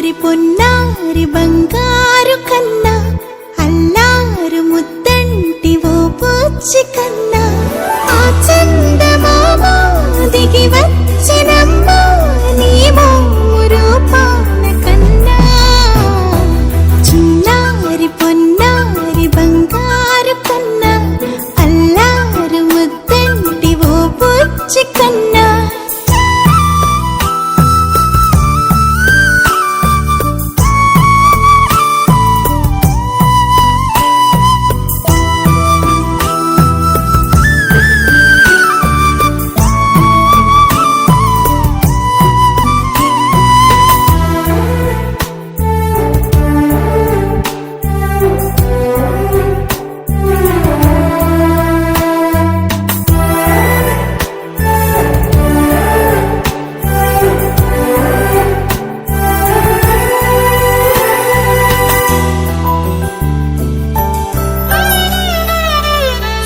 చిన్నారి పొన్నారి బంగారు కన్నా అల్లారు ముద్దంటి ఓ పూచి కన్నా ఆ చందమామ దిగి వచ్చినమ్మ నీ రూపాన కన్నా చిన్నారి పొన్నారి బంగారు కన్నా అల్లారు ముద్దంటి ఓ పూచి కన్నా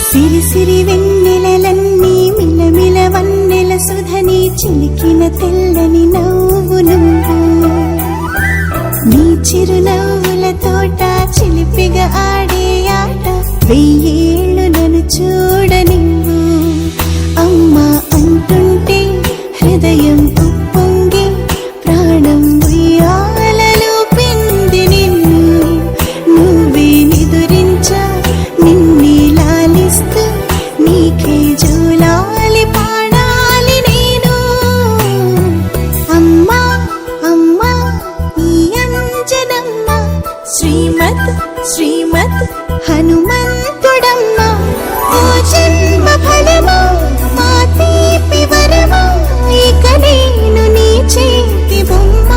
సిరి సిరి వెన్నెలలన్నీ మిలమిల వన్నెల సుధని చిలికిన తెల్లని నవ్వు నువ్వు నీ చిరునవ్వుల తోట చిలిపిగా ఆడే ఆట వెయ్యేళ్ళు నన్ను చూడ నువ్వు అమ్మా అంటుంటే హృదయం ఉప్పొంగి ప్రాణం ఉయ్యాలలో పిండి నిన్ను నువ్వే నిదురించా నిన్నే లాలిస్తూ నీకే జోలాలి పాడాలి నేను అమ్మా అమ్మా ఈ అంజనమ్మ శ్రీమత్ శ్రీమత్ హనుమంతుడమ్మ ఓ జన్మ ఫలమా మా తీపి వరమా ఇక నేను నీ చేతి బొమ్మ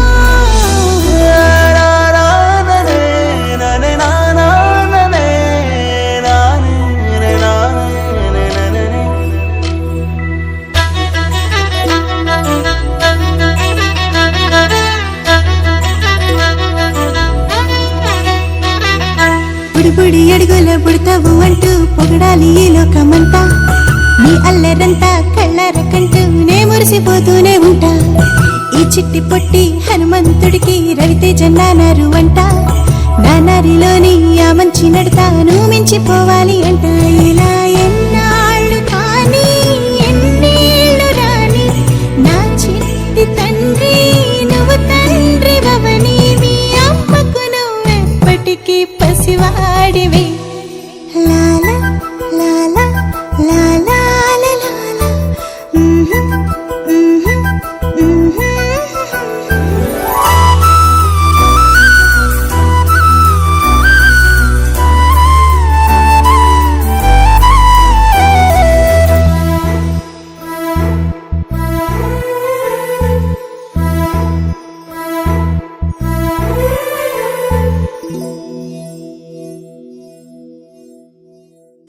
బుడి అడుగుల బుడతావు అంటూ పొగడాలి ఈ లోకమంతా నీ అల్లరంతా కళ్ళారకంటూ నే మురిసిపోతూనే ఉంటా ఈ చిట్టి పొట్టి హనుమంతుడికి రవితేజ నానారు అంట నానారిలోని ఆ మంచి నడతాను మించిపోవాలి అంట ఇలా